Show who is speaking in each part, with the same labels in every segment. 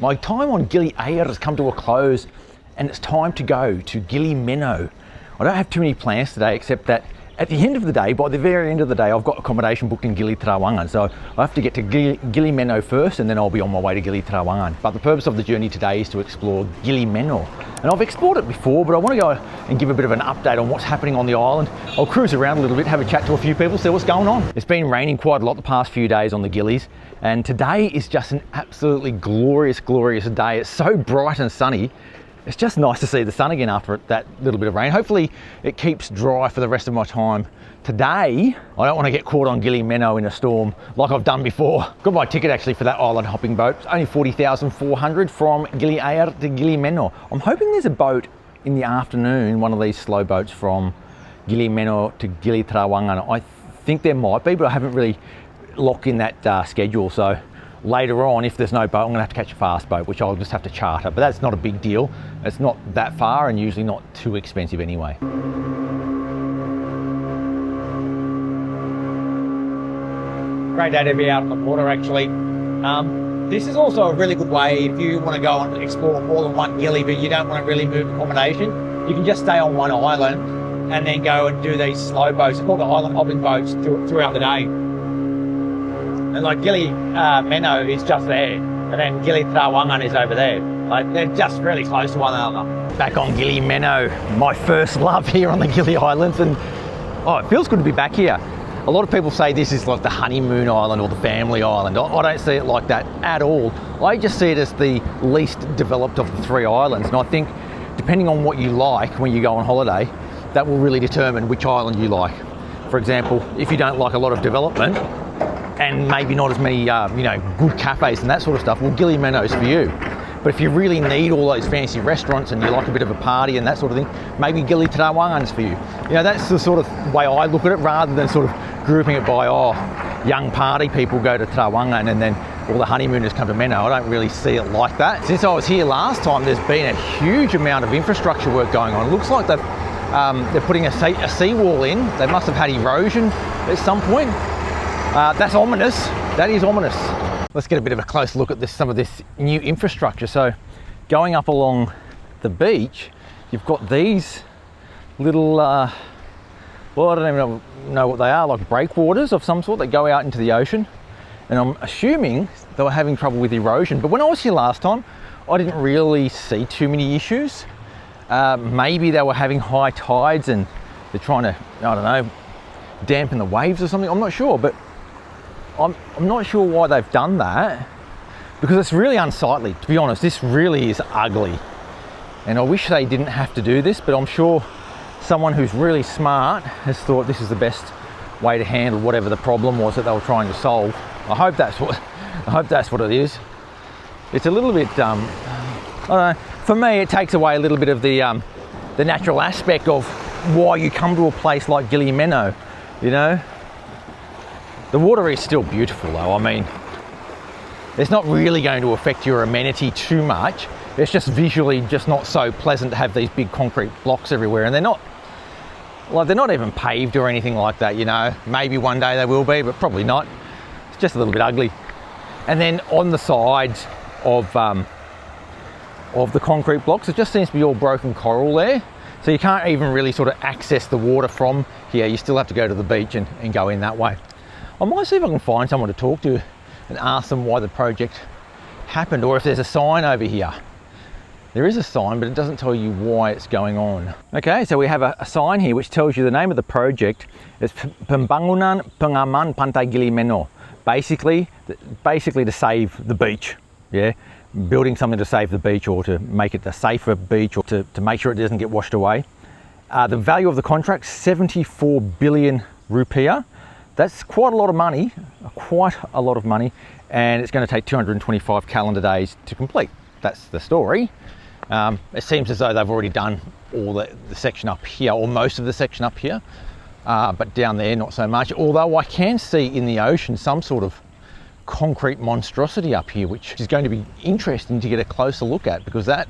Speaker 1: My time on Gili Air has come to a close and it's time to go to Gili Meno. I don't have too many plans today except that at the end of the day, by the very end of the day, I've got accommodation booked in Gili Trawangan. So I have to get to Gili Meno first and then I'll be on my way to Gili Trawangan. But the purpose of the journey today is to explore Gili Meno. And I've explored it before, but I want to go and give a bit of an update on what's happening on the island. I'll cruise around a little bit, have a chat to a few people, see what's going on. It's been raining quite a lot the past few days on the Gilis, and today is just an absolutely glorious, glorious day. It's so bright and sunny. It's just nice to see the sun again after that little bit of rain. Hopefully it keeps dry for the rest of my time. Today, I don't want to get caught on Gili Meno in a storm like I've done before. Got my ticket actually for that island hopping boat. It's only 40,400 from Gili Air to Gili Meno. I'm hoping there's a boat in the afternoon, one of these slow boats from Gili Meno to Gili Trawangan. I think there might be, but I haven't really locked in that schedule. So later on, if there's no boat, I'm gonna have to catch a fast boat, which I'll just have to charter, but that's not a big deal. It's not that far and usually not too expensive anyway. Great day to be out on the water actually. This is also a really good way if you want to go and explore more than one Gili, but you don't want to really move accommodation. You can just stay on one island and then go and do these slow boats. They're called the island hopping boats throughout the day. And like Gili Meno is just there, and then Gili Trawangan is over there. Like they're just really close to one another. Back on Gili Meno, my first love here on the Gili Islands, and oh, it feels good to be back here. A lot of people say this is like the honeymoon island or the family island. I don't see it like that at all. I just see it as the least developed of the three islands, and I think depending on what you like when you go on holiday, that will really determine which island you like. For example, if you don't like a lot of development, and maybe not as many good cafes and that sort of stuff, well, Gili Meno's for you. But if you really need all those fancy restaurants and you like a bit of a party and that sort of thing, maybe Gili Trawangan's for you. You know, that's the sort of way I look at it, rather than sort of grouping it by, oh, young party people go to Trawangan and then all the honeymooners come to Meno. I don't really see it like that. Since I was here last time, there's been a huge amount of infrastructure work going on. It looks like they're putting a seawall in. They must have had erosion at some point. That's ominous. That is ominous. Let's get a bit of a close look at some of this new infrastructure. So going up along the beach, you've got these little, well, I don't even know what they are, like breakwaters of some sort that go out into the ocean. And I'm assuming they were having trouble with erosion. But when I was here last time, I didn't really see too many issues. Maybe they were having high tides and they're trying to, I don't know, dampen the waves or something. I'm not sure, but I'm not sure why they've done that, because it's really unsightly. To be honest, this really is ugly. And I wish they didn't have to do this, but I'm sure someone who's really smart has thought this is the best way to handle whatever the problem was that they were trying to solve. I hope that's what it is. It's a little bit, I don't know, for me it takes away a little bit of the natural aspect of why you come to a place like Gili Meno, you know? The water is still beautiful though. I mean, it's not really going to affect your amenity too much. It's just visually just not so pleasant to have these big concrete blocks everywhere, and they're not even paved or anything like that, you know. Maybe one day they will be, but probably not. It's just a little bit ugly. And then on the sides of the concrete blocks, it just seems to be all broken coral there. So you can't even really sort of access the water from here. You still have to go to the beach and go in that way. I might see if I can find someone to talk to and ask them why the project happened, or if there's a sign over here. There is a sign, but it doesn't tell you why it's going on. Okay, so we have a sign here which tells you the name of the project. It's Pembangunan Pengaman Pantai Gili Meno. Basically to save the beach, yeah? Building something to save the beach, or to make it a safer beach, or to make sure it doesn't get washed away. The value of the contract, 74 billion rupiah. That's quite a lot of money, and it's going to take 225 calendar days to complete. That's the story. It seems as though they've already done all the section up here, or most of the section up here, but down there not so much. Although I can see in the ocean some sort of concrete monstrosity up here, which is going to be interesting to get a closer look at, because that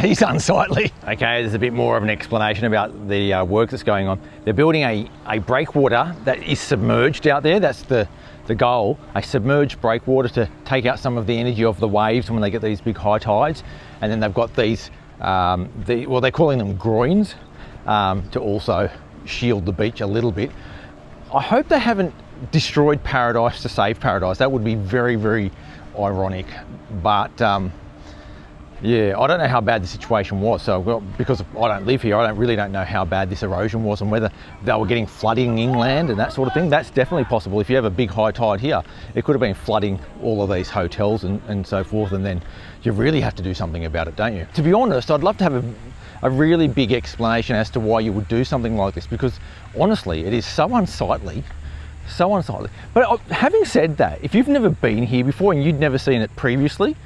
Speaker 1: is unsightly. Okay, there's a bit more of an explanation about the work that's going on. They're building a breakwater that is submerged out there. That's the the goal, a submerged breakwater to take out some of the energy of the waves when they get these big high tides. And then they've got these, well, they're calling them groins, to also shield the beach a little bit. I hope they haven't destroyed paradise to save paradise. That would be very, very ironic. But yeah, I don't know how bad the situation was. So, well, because I don't live here, I really don't know how bad this erosion was and whether they were getting flooding inland and that sort of thing. That's definitely possible. If you have a big high tide here, it could have been flooding all of these hotels and so forth. And then you really have to do something about it, don't you? To be honest, I'd love to have a really big explanation as to why you would do something like this, because honestly, it is so unsightly. So unsightly. But having said that, if you've never been here before and you'd never seen it previously,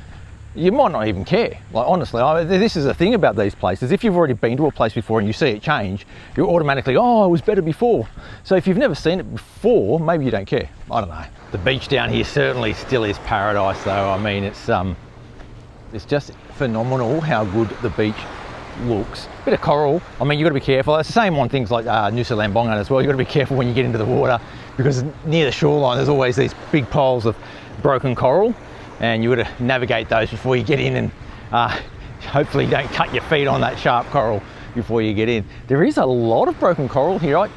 Speaker 1: you might not even care. Like, honestly, this is the thing about these places. If you've already been to a place before and you see it change, you're automatically, oh, it was better before. So if you've never seen it before, maybe you don't care. I don't know. The beach down here certainly still is paradise, though. I mean, it's just phenomenal how good the beach looks. Bit of coral. I mean, you've got to be careful. It's the same on things like Nusa Lambongan as well. You've got to be careful when you get into the water, because near the shoreline there's always these big piles of broken coral, and you've got to navigate those before you get in, and hopefully you don't cut your feet on that sharp coral before you get in. There is a lot of broken coral here.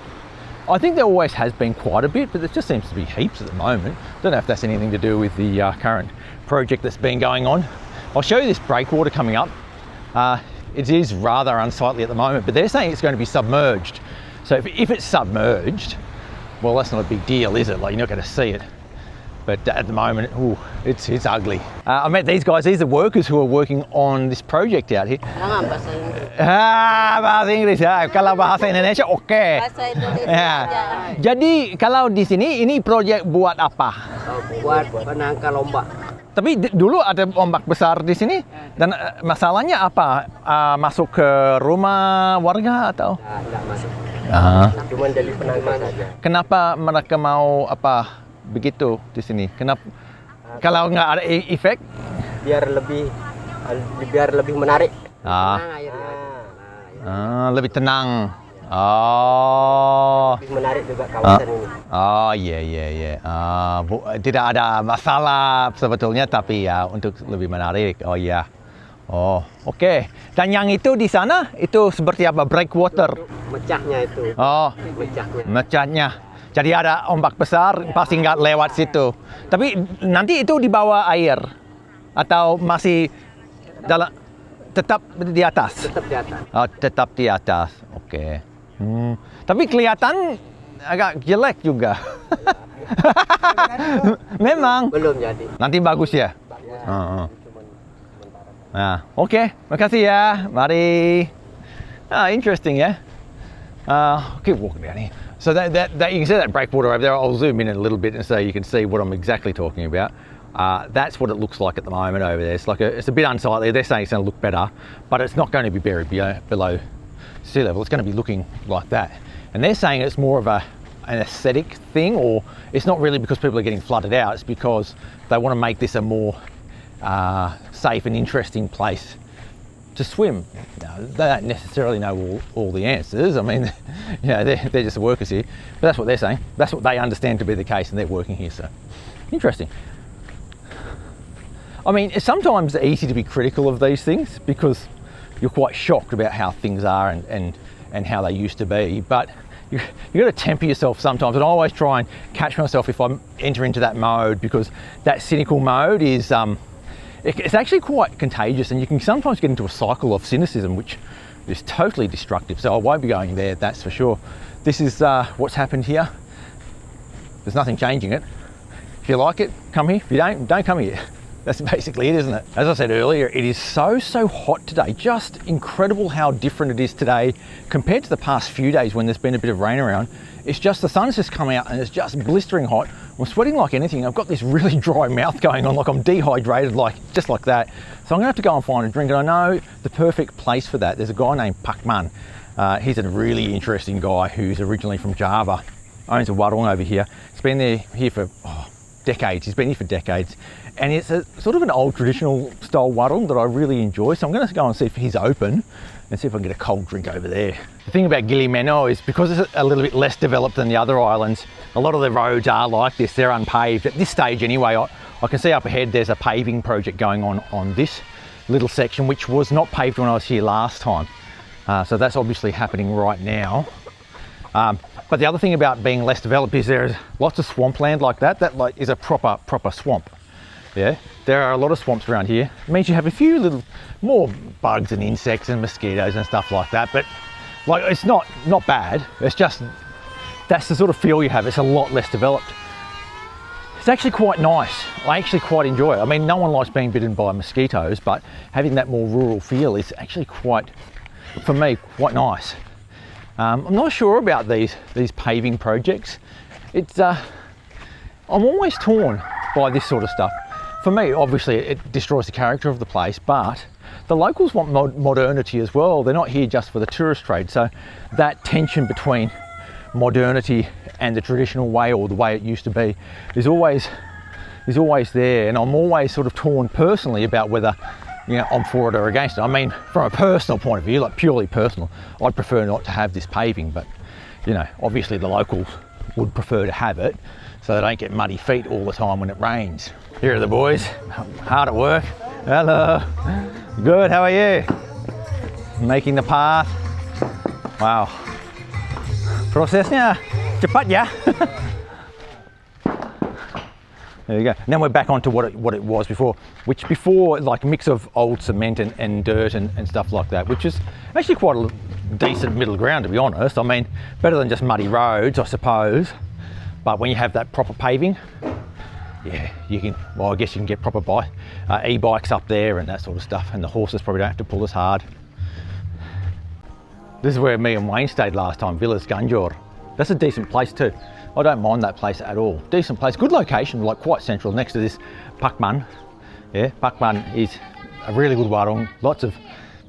Speaker 1: I think there always has been quite a bit, but there just seems to be heaps at the moment. Don't know if that's anything to do with the current project that's been going on. I'll show you this breakwater coming up. It is rather unsightly at the moment, but they're saying it's going to be submerged. So if it's submerged, well, that's not a big deal, is it? Like, you're not going to see it. But at the moment, ooh, it's ugly. I met these guys. These are workers who are working on this project out here. Bahasa Inggris ya. Kalau bahasa Indonesia oke.
Speaker 2: Bahasa Indonesia.
Speaker 1: Ya. Jadi kalau di sini ini proyek buat apa?
Speaker 2: Buat penangkal ombak.
Speaker 1: Tapi dulu ada ombak besar di sini, dan masalahnya apa? Masuk ke rumah warga atau?
Speaker 2: Tidak masuk.
Speaker 3: Cuma jadi penangkal saja.
Speaker 1: Kenapa mereka mau apa begitu di sini? Kenapa? Kalau nggak ada efek?
Speaker 3: Biar lebih menarik.
Speaker 1: Lebih tenang. Oh.
Speaker 3: Lebih menarik juga kawasan ini.
Speaker 1: Oh, iya. Tidak ada masalah sebetulnya, tapi ya untuk lebih menarik. Oh iya. Oh, oke. Dan yang itu di sana itu seperti apa? Breakwater.
Speaker 3: Mecahnya itu.
Speaker 1: Oh, mecahnya. Jadi ada ombak besar, pasti nggak lewat situ. Tapi nanti itu di bawah air atau masih dalam, tetap di atas?
Speaker 3: Tetap di atas.
Speaker 1: Oh, tetap di atas. Oke. Tapi kelihatan agak jelek juga. Memang.
Speaker 3: Belum jadi.
Speaker 1: Nanti bagus ya? Nah, oke. Makasih ya. Mari. Interesting ya. Keep walking down here. So that you can see that breakwater over there. I'll zoom in a little bit and so you can see what I'm exactly talking about. That's what it looks like at the moment over there. It's a bit unsightly. They're saying it's going to look better, but it's not going to be buried below sea level. It's going to be looking like that. And they're saying it's more of an aesthetic thing, or it's not really because people are getting flooded out. It's because they want to make this a more safe and interesting place to swim. Now, they don't necessarily know all the answers. I mean, they're just workers here, but that's what they're saying. That's what they understand to be the case, and they're working here. So interesting. I mean, it's sometimes easy to be critical of these things because you're quite shocked about how things are and how they used to be, but you've got to temper yourself sometimes. And I always try and catch myself if I enter into that mode, because that cynical mode is it's actually quite contagious, and you can sometimes get into a cycle of cynicism which is totally destructive. So I won't be going there, that's for sure. This is what's happened here. There's nothing changing it. If you like it, come here. If you don't come here. That's basically it, isn't it? As I said earlier, it is so hot today. Just incredible how different it is today compared to the past few days when there's been a bit of rain around. It's just the sun's just coming out and it's just blistering hot. I'm sweating like anything. I've got this really dry mouth going on, like I'm dehydrated, just like that. So I'm gonna have to go and find a drink, and I know the perfect place for that. There's a guy named Pakman. He's a really interesting guy who's originally from Java, owns a warung over here. He's been here for decades. He's been here for decades. And it's a sort of an old traditional style warung that I really enjoy. So I'm going to go and see if he's open and see if I can get a cold drink over there. The thing about Gili Meno is because it's a little bit less developed than the other islands, a lot of the roads are like this, they're unpaved. At this stage anyway, I can see up ahead there's a paving project going on this little section, which was not paved when I was here last time. So that's obviously happening right now. But the other thing about being less developed is there's lots of swampland like that. That like is a proper swamp. Yeah, there are a lot of swamps around here. It means you have a few little more bugs and insects and mosquitoes and stuff like that. But like it's not bad. It's just that's the sort of feel you have. It's a lot less developed. It's actually quite nice. I actually quite enjoy it. I mean, no one likes being bitten by mosquitoes, but having that more rural feel is actually quite, for me, quite nice. I'm not sure about these paving projects. It's I'm always torn by this sort of stuff. For me, obviously, it destroys the character of the place, but the locals want modernity as well. They're not here just for the tourist trade. So that tension between modernity and the traditional way, or the way it used to be, is always there. And I'm always sort of torn personally about whether, you know, I'm for it or against it. I mean, from a personal point of view, like purely personal, I'd prefer not to have this paving, but you know, obviously the locals would prefer to have it so they don't get muddy feet all the time when it rains. Here are the boys, hard at work. Hello. Good, how are you? Making the path. Wow. Prosesnya cepat ya. There you go. And then we're back onto what it was before, which before, like a mix of old cement and dirt and stuff like that, which is actually quite a decent middle ground, to be honest. I mean, better than just muddy roads, I suppose. But when you have that proper paving, yeah, you can, well, I guess you can get proper e-bikes up there and that sort of stuff, and the horses probably don't have to pull as hard. This is where me and Wayne stayed last time, Villas Ganjor. That's a decent place too. I don't mind that place at all. Decent place, good location, like quite central next to this Pakman. Yeah, Pakman is a really good warung. Lots of,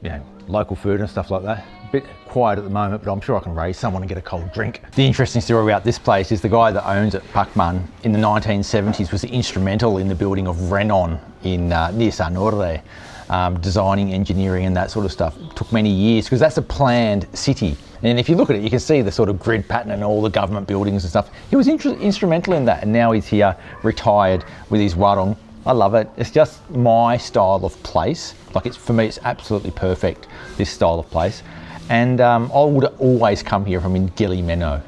Speaker 1: you know, local food and stuff like that. A bit quiet at the moment, but I'm sure I can raise someone and get a cold drink. The interesting story about this place is the guy that owns it, Pakman, in the 1970s was instrumental in the building of Renon in near Sanurde. Designing, engineering and that sort of stuff. It took many years because that's a planned city. And if you look at it, you can see the sort of grid pattern and all the government buildings and stuff. He was instrumental in that, and now he's here, retired with his warung. I love it. It's just my style of place. Like, it's, for me, it's absolutely perfect, this style of place. And I would always come here if I'm in Gili Meno.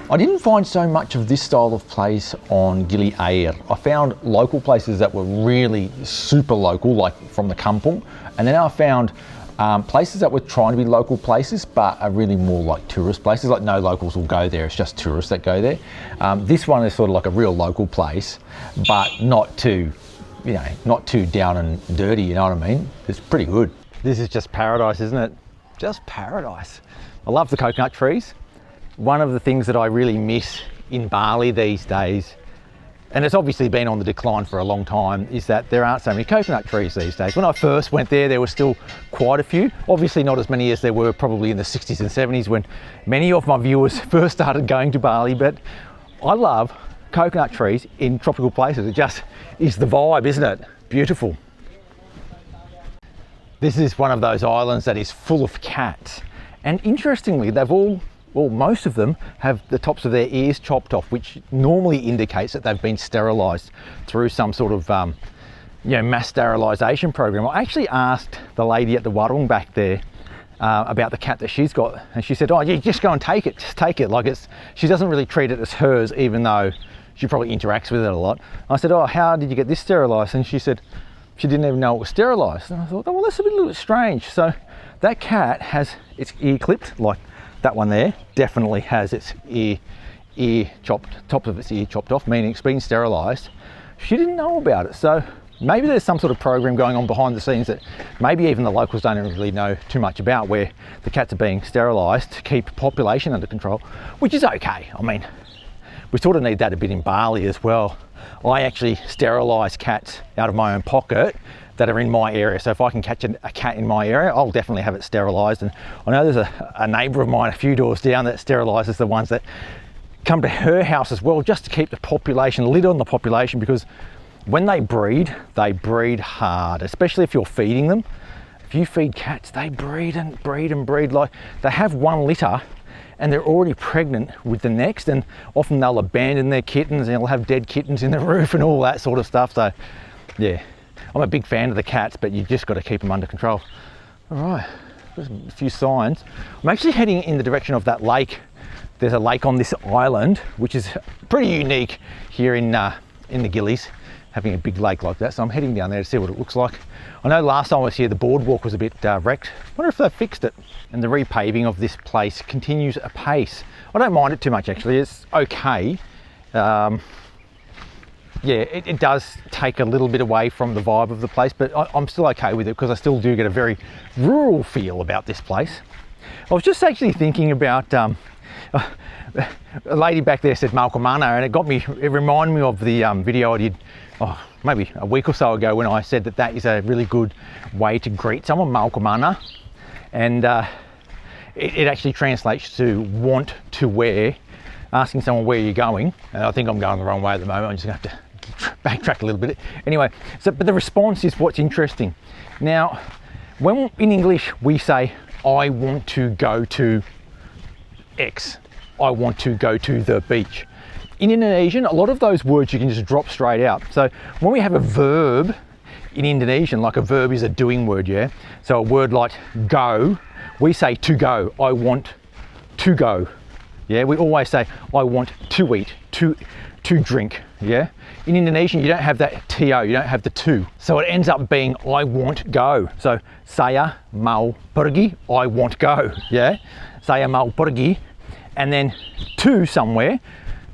Speaker 1: I didn't find so much of this style of place on Gili Air. I found local places that were really super local, like from the kampung, and then I found places that were trying to be local places but are really more like tourist places. Like, no locals will go there, it's just tourists that go there. This one is sort of like a real local place, but not too, you know, not too down and dirty, you know what I mean? It's pretty good. This is just paradise, isn't it? Just paradise. I love the coconut trees. One of the things that I really miss in Bali these days, and it's obviously been on the decline for a long time, is that there aren't so many coconut trees these days. When I first went there were still quite a few. Obviously not as many as there were probably in the 60s and 70s when many of my viewers first started going to Bali, but I love coconut trees in tropical places. It just is the vibe, isn't it? Beautiful. This is one of those islands that is full of cats. And interestingly, they've all, well, most of them have the tops of their ears chopped off, which normally indicates that they've been sterilised through some sort of you know, mass sterilisation program. I actually asked the lady at the warung back there about the cat that she's got, and she said, oh yeah, just go and take it, just take it. Like, it's, she doesn't really treat it as hers, even though she probably interacts with it a lot. I said, oh, how did you get this sterilised? And she said she didn't even know it was sterilised. And I thought, oh, well, that's a little bit strange. So that cat has its ear clipped, like that one there definitely has its ear chopped, top of its ear chopped off, meaning it's been sterilised. She didn't know about it. So maybe there's some sort of program going on behind the scenes that maybe even the locals don't really know too much about, where the cats are being sterilised to keep population under control, which is okay. I mean, we sort of need that a bit in Bali as well. I actually sterilise cats out of my own pocket that are in my area. So if I can catch a cat in my area, I'll definitely have it sterilised. And I know there's a neighbour of mine a few doors down that sterilises the ones that come to her house as well, just to keep the population, lid on the population, because when they breed hard, especially if you're feeding them. If you feed cats, they breed and breed and breed. Like, they have one litter and they're already pregnant with the next, and often they'll abandon their kittens and they'll have dead kittens in the roof and all that sort of stuff. So yeah, I'm a big fan of the cats, but you've just got to keep them under control. All right, there's a few signs. I'm actually heading in the direction of that lake. There's a lake on this island, which is pretty unique here in the Gilis, having a big lake like that. So I'm heading down there to see what it looks like. I know last time I was here, the boardwalk was a bit wrecked. I wonder if they've fixed it. And the repaving of this place continues apace. I don't mind it too much, actually. It's okay. Yeah, it does take a little bit away from the vibe of the place, but I'm still okay with it because I still do get a very rural feel about this place. I was just actually thinking about, a lady back there said Malkamana, and it reminded me of the video I did maybe a week or so ago, when I said that is a really good way to greet someone, Malkamana, and it actually translates to want to wear, asking someone where you're going. And I think I'm going the wrong way at the moment. I'm just gonna have to backtrack a little bit. Anyway, but the response is what's interesting. Now, when in English we say, I want to go to X, I want to go to the beach. In Indonesian, a lot of those words you can just drop straight out. So when we have a verb in Indonesian, like a verb is a doing word, yeah? So a word like go, we say to go, I want to go. Yeah, we always say, I want to eat, to drink, yeah? In Indonesian, you don't have that to, you don't have the to. So it ends up being, I want go. So, saya mau pergi, I want go, yeah? Saya mau pergi, and then to somewhere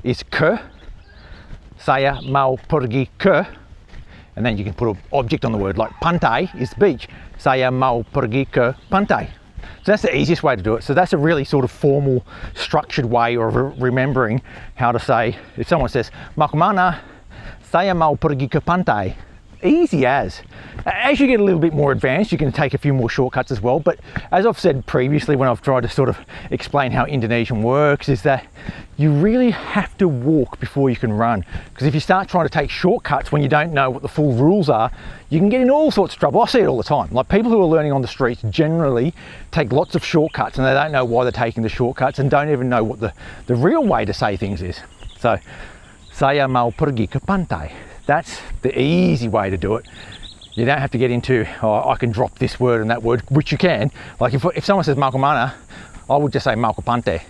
Speaker 1: is ke, saya mau pergi ke, and then you can put an object on the word, like pantai is beach, saya mau pergi ke pantai. So that's the easiest way to do it. So that's a really sort of formal, structured way of remembering how to say, if someone says, mau kemana, saya mau pergi ke pantai. Easy as. As you get a little bit more advanced, you can take a few more shortcuts as well. But as I've said previously, when I've tried to sort of explain how Indonesian works, is that you really have to walk before you can run. Because if you start trying to take shortcuts when you don't know what the full rules are, you can get in all sorts of trouble. I see it all the time. Like, people who are learning on the streets generally take lots of shortcuts, and they don't know why they're taking the shortcuts and don't even know what the real way to say things is. So, saya mau pergi ke pantai. That's the easy way to do it. You don't have to get into, I can drop this word and that word, which you can. Like if someone says mau kemana, I would just say mau ke pantai.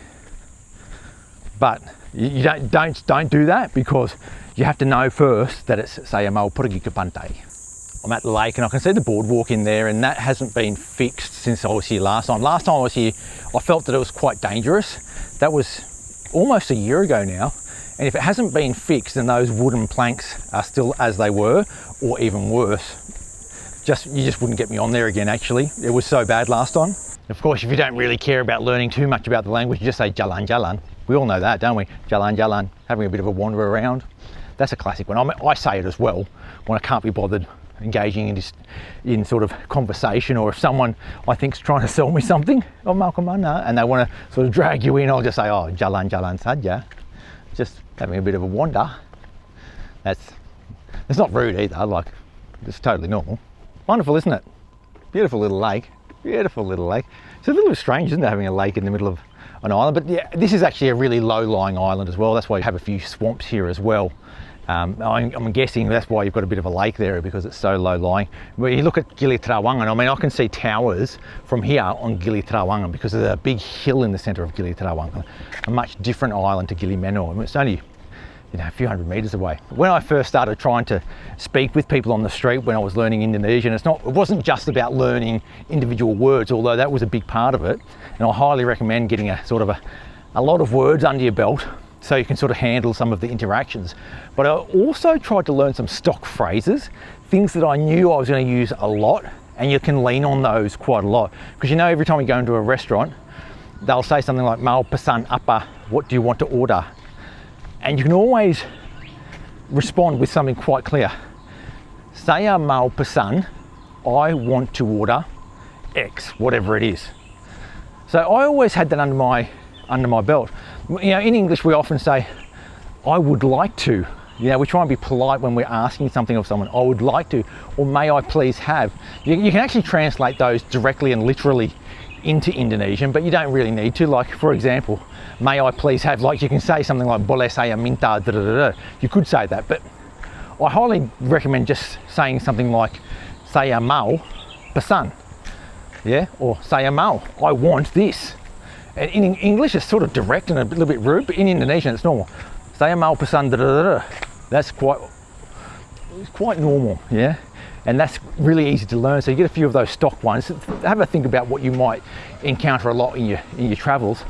Speaker 1: But you don't do that, because you have to know first that it's saya mau pergi ke pantai. I'm at the lake and I can see the boardwalk in there, and that hasn't been fixed since I was here last time. Last time I was here, I felt that it was quite dangerous. That was almost a year ago now. And if it hasn't been fixed, then those wooden planks are still as they were, or even worse. You just wouldn't get me on there again, actually. It was so bad last time. Of course, if you don't really care about learning too much about the language, you just say jalan jalan. We all know that, don't we? Jalan jalan, having a bit of a wander around. That's a classic one. I say it as well when I can't be bothered engaging in sort of conversation, or if someone I think's trying to sell me something, mau kemana, and they want to sort of drag you in, I'll just say, jalan jalan saja. Just having a bit of a wander. It's not rude either, like, it's totally normal. Wonderful, isn't it? Beautiful little lake. Beautiful little lake. It's a little bit strange, isn't it, having a lake in the middle of an island? But yeah, this is actually a really low-lying island as well. That's why you have a few swamps here as well. I'm guessing that's why you've got a bit of a lake there, because it's so low-lying. But you look at Gili Trawangan, I mean, I can see towers from here on Gili Trawangan, because there's a big hill in the centre of Gili Trawangan, a much different island to Gili Meno. I mean, it's only, a few hundred metres away. When I first started trying to speak with people on the street when I was learning Indonesian, it wasn't just about learning individual words, although that was a big part of it. And I highly recommend getting a lot of words under your belt, so you can sort of handle some of the interactions. But I also tried to learn some stock phrases, things that I knew I was going to use a lot, and you can lean on those quite a lot. Because every time you go into a restaurant, they'll say something like, mau pesan apa, what do you want to order? And you can always respond with something quite clear. Saya mau pesan, I want to order X, whatever it is. So I always had that under my belt. You know, in English we often say, I would like to. You know, we try and be polite when we're asking something of someone. I would like to, or may I please have. You can actually translate those directly and literally into Indonesian, but you don't really need to. Like, for example, may I please have, like you can say something like, boleh saya minta, da da da da. You could say that, but I highly recommend just saying something like, saya mau pesan, yeah, or saya mau, I want this. And in English it's sort of direct and a little bit rude, but in Indonesian it's normal. Saya mau pesan da da da da. That's quite normal, yeah, and that's really easy to learn. So you get a few of those stock ones. Have a think about what you might encounter a lot in your travels.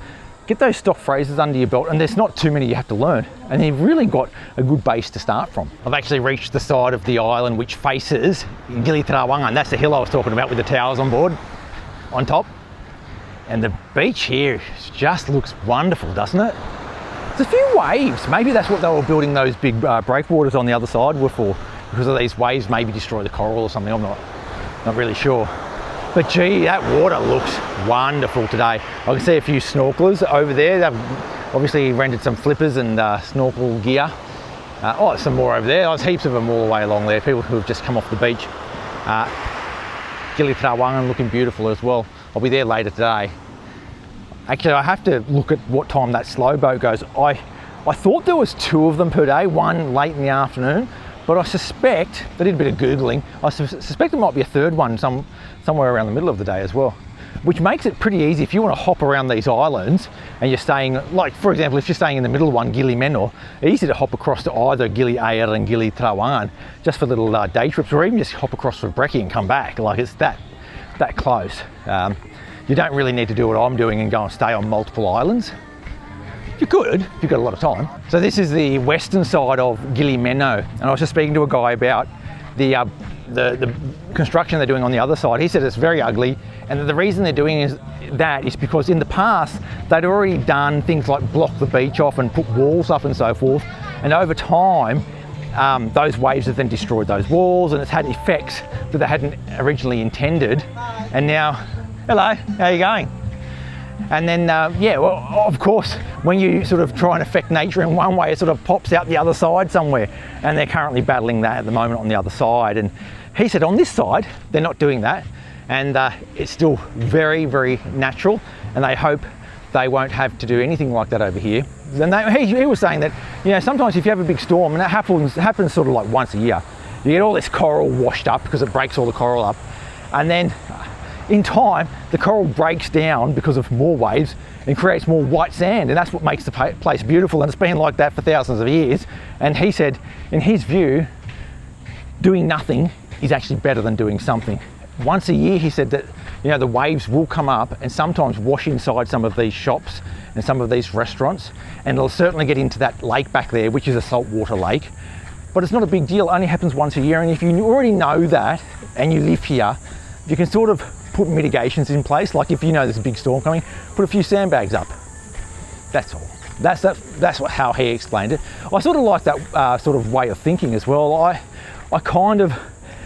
Speaker 1: Get those stock phrases under your belt, and there's not too many you have to learn, and you've really got a good base to start from. I've actually reached the side of the island which faces Gili Trawangan. That's the hill I was talking about with the towers on board, on top. And the beach here just looks wonderful, doesn't it? There's a few waves. Maybe that's what they were building those big breakwaters on the other side were for, because of these waves maybe destroy the coral or something. I'm not really sure. But gee, that water looks wonderful today. I can see a few snorkelers over there. They've obviously rented some flippers and snorkel gear. Oh, some more over there. There's heaps of them all the way along there. People who have just come off the beach. Gili Trawangan looking beautiful as well. I'll be there later today. Actually, I have to look at what time that slow boat goes. I thought there was 2 of them per day, one late in the afternoon, but I suspect, I did a bit of Googling, I suspect there might be a 3rd one somewhere around the middle of the day as well, which makes it pretty easy if you want to hop around these islands and you're staying, like for example, if you're staying in the middle one, Gili Meno, easy to hop across to either Gili Air and Gili Trawangan just for little day trips, or even just hop across for brekkie and come back. Like, it's that close. You don't really need to do what I'm doing and go and stay on multiple islands. You could, if you've got a lot of time. So this is the western side of Gili Meno, and I was just speaking to a guy about the construction they're doing on the other side. He said it's very ugly, and the reason they're doing is because in the past they'd already done things like block the beach off and put walls up and so forth, and over time those waves have then destroyed those walls, and it's had effects that they hadn't originally intended. And now, hello, how are you going? And then, yeah, well, of course, when you sort of try and affect nature in one way, it sort of pops out the other side somewhere. And they're currently battling that at the moment on the other side. And he said on this side, they're not doing that. And it's still very, very natural. And they hope they won't have to do anything like that over here. And he was saying that, you know, sometimes if you have a big storm, and that happens sort of like once a year, you get all this coral washed up because it breaks all the coral up. And then in time, the coral breaks down because of more waves and creates more white sand, and that's what makes the place beautiful, and it's been like that for thousands of years. And he said, in his view, doing nothing is actually better than doing something. Once a year, he said that, you know, the waves will come up and sometimes wash inside some of these shops and some of these restaurants, and it'll certainly get into that lake back there, which is a saltwater lake. But it's not a big deal, it only happens once a year, and if you already know that and you live here, you can sort of put mitigations in place. Like if you know there's a big storm coming, put a few sandbags up. That's all. That's how he explained it. I sort of like that sort of way of thinking as well. I kind of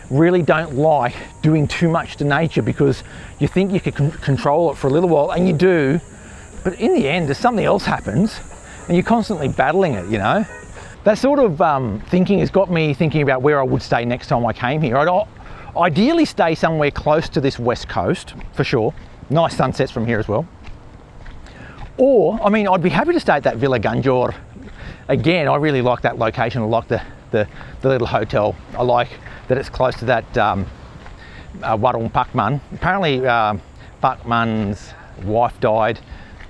Speaker 1: really don't like doing too much to nature, because you think you can control it for a little while, and you do, but in the end, if something else happens, and you're constantly battling it, you know. That sort of thinking has got me thinking about where I would stay next time I came here. I'd ideally stay somewhere close to this west coast, for sure. Nice sunsets from here as well. Or, I mean, I'd be happy to stay at that Villa Ganjor. Again, I really like that location. I like the little hotel. I like that it's close to that warung Pakman. Apparently, Pakman's wife died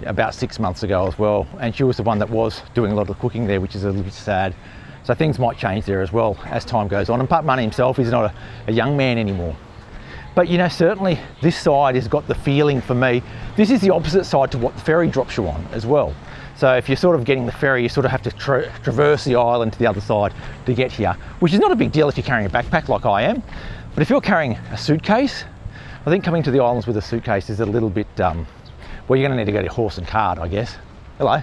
Speaker 1: about 6 months ago as well, and she was the one that was doing a lot of the cooking there, which is a little bit sad. So things might change there as well as time goes on. And Pakman himself is not a young man anymore. But you know, certainly this side has got the feeling for me. This is the opposite side to what the ferry drops you on as well. So if you're sort of getting the ferry, you sort of have to traverse the island to the other side to get here, which is not a big deal if you're carrying a backpack like I am. But if you're carrying a suitcase, I think coming to the islands with a suitcase is a little bit, well, you're going to need to go to horse and cart, I guess. Hello.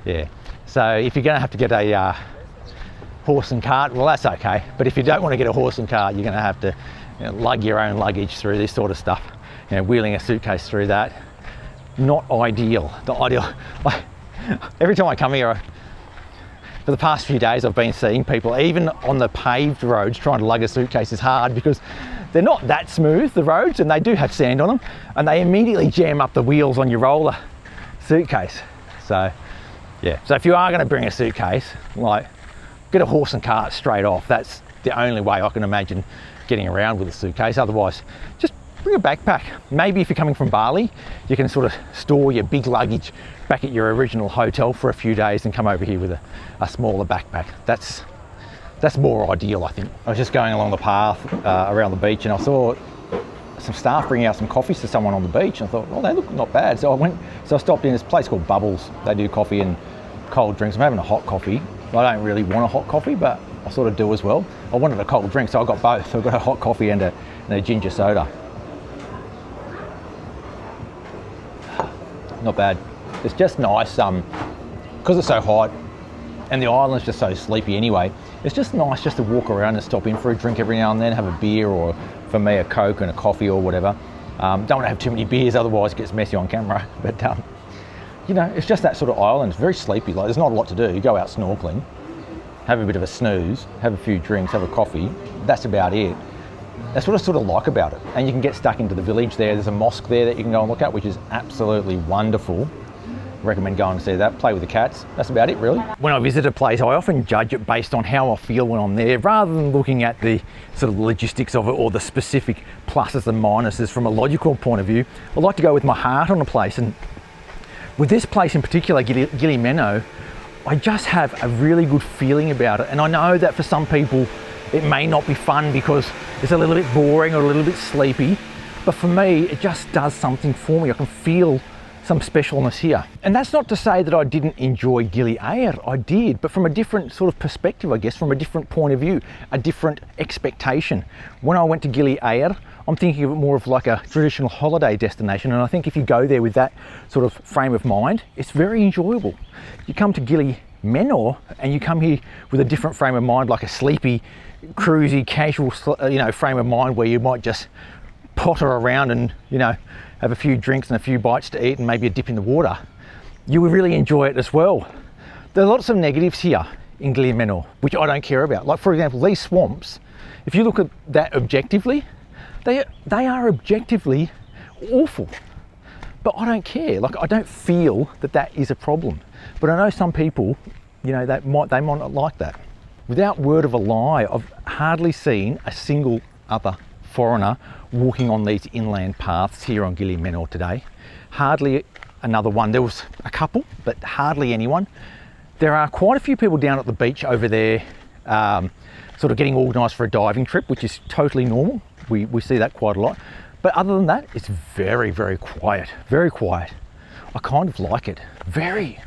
Speaker 1: Yeah. So if you're going to have to get a horse and cart, well, that's okay. But if you don't want to get a horse and cart, you're going to have to, you know, lug your own luggage through this sort of stuff. You know, wheeling a suitcase through that. not ideal. Like, every time I come here, for the past few days I've been seeing people, even on the paved roads, trying to lug a suitcase is hard because they're not that smooth, the roads, and they do have sand on them, and they immediately jam up the wheels on your roller suitcase. So yeah, so if you are going to bring a suitcase, like, get a horse and cart straight off. That's the only way I can imagine getting around with a suitcase. Otherwise, just bring a backpack. Maybe if you're coming from Bali, you can sort of store your big luggage back at your original hotel for a few days and come over here with a smaller backpack. That's more ideal, I think. I was just going along the path around the beach, and I saw some staff bringing out some coffees to someone on the beach, and I thought, well, they look not bad. So I stopped in this place called Bubbles. They do coffee and cold drinks. I'm having a hot coffee. I don't really want a hot coffee, but I sort of do as well. I wanted a cold drink, so I got both. I got a hot coffee and a ginger soda. Not bad. It's just nice, because it's so hot and the island's just so sleepy anyway. It's just nice just to walk around and stop in for a drink every now and then, have a beer, or for me a Coke and a coffee or whatever. Don't want to have too many beers, otherwise it gets messy on camera. But you know, it's just that sort of island. It's very sleepy. Like, there's not a lot to do. You go out snorkeling, have a bit of a snooze, have a few drinks, have a coffee. That's about it. That's what I sort of like about it. And you can get stuck into the village there. There's a mosque there that you can go and look at, which is absolutely wonderful. Recommend going and see that. Play with the cats. That's about it, really. When I visit a place, I often judge it based on how I feel when I'm there, rather than looking at the sort of logistics of it or the specific pluses and minuses from a logical point of view. I like to go with my heart on a place, and with this place in particular, Gili Meno, I just have a really good feeling about it. And I know that for some people it may not be fun because it's a little bit boring or a little bit sleepy, but for me it just does something for me. I can feel some specialness here. And that's not to say that I didn't enjoy Gili Air. I did, but from a different sort of perspective, I guess, from a different point of view, a different expectation. When I went to Gili Air, I'm thinking of it more of like a traditional holiday destination, and I think if you go there with that sort of frame of mind, it's very enjoyable. You come to Gili Meno and you come here with a different frame of mind, like a sleepy, cruisy, casual, frame of mind where you might just potter around and, have a few drinks and a few bites to eat and maybe a dip in the water. You will really enjoy it as well. There are lots of negatives here in Gili Meno, which I don't care about. Like, for example, these swamps, if you look at that objectively, they are objectively awful, but I don't care. Like, I don't feel that is a problem. But I know some people, they might not like that. Without word of a lie, I've hardly seen a single other foreigner walking on these inland paths here on Gili Meno today. Hardly another one. There was a couple, but hardly anyone. There are quite a few people down at the beach over there, sort of getting organised for a diving trip, which is totally normal. We see that quite a lot. But other than that, it's very, very quiet, very quiet. I kind of like it. Very,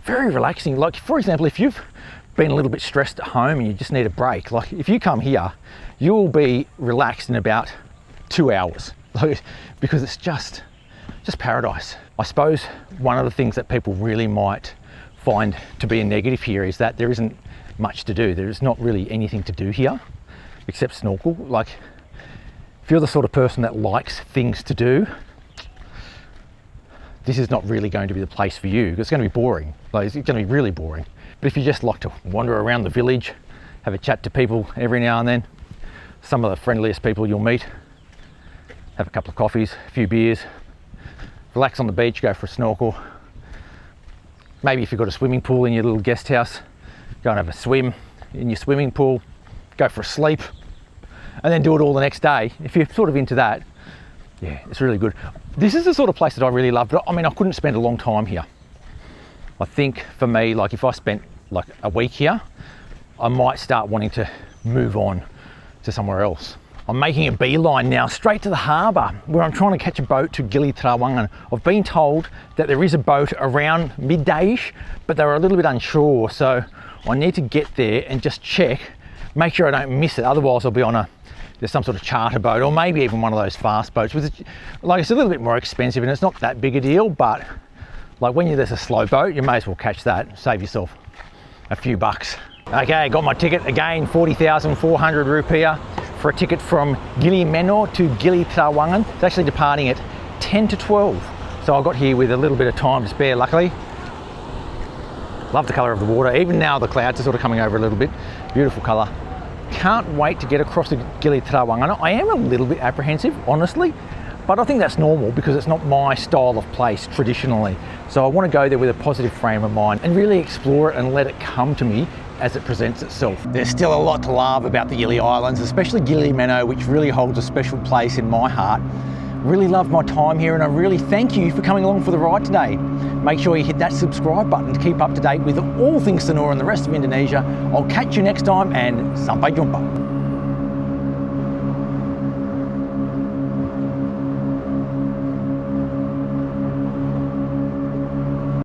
Speaker 1: very relaxing. Like, for example, if you've been a little bit stressed at home and you just need a break, like if you come here, you'll be relaxed in about 2 hours, because it's just paradise. I suppose one of the things that people really might find to be a negative here is that there isn't much to do. There's not really anything to do here except snorkel. Like, if you're the sort of person that likes things to do, this is not really going to be the place for you. It's going to be boring. Like, it's going to be really boring. But if you just like to wander around the village, have a chat to people every now and then, some of the friendliest people you'll meet, have a couple of coffees, a few beers, relax on the beach, go for a snorkel. Maybe if you've got a swimming pool in your little guest house, go and have a swim in your swimming pool, go for a sleep, and then do it all the next day. If you're sort of into that, yeah, it's really good. This is the sort of place that I really love, but I mean, I couldn't spend a long time here. I think for me, like if I spent like a week here, I might start wanting to move on to somewhere else. I'm making a beeline now straight to the harbour where I'm trying to catch a boat to Gili Trawangan. I've been told that there is a boat around midday-ish, but they were a little bit unsure, so I need to get there and just check, make sure I don't miss it. Otherwise I'll be on there's some sort of charter boat, or maybe even one of those fast boats, which is, like, it's a little bit more expensive and it's not that big a deal, but like when there's a slow boat, you may as well catch that, save yourself a few bucks. Okay, got my ticket again, 40,400 rupiah for a ticket from Gili Meno to Gili Trawangan. It's actually departing at 10 to 12. So I got here with a little bit of time to spare, luckily. Love the colour of the water. Even now the clouds are sort of coming over a little bit. Beautiful colour. Can't wait to get across to Gili Trawangan. I am a little bit apprehensive, honestly, but I think that's normal because it's not my style of place traditionally. So I want to go there with a positive frame of mind and really explore it and let it come to me as it presents itself. There's still a lot to love about the Gili Islands, especially Gili Meno, which really holds a special place in my heart. Really loved my time here, and I really thank you for coming along for the ride today. Make sure you hit that subscribe button to keep up to date with all things Sanur and the rest of Indonesia. I'll catch you next time, and sampai jumpa.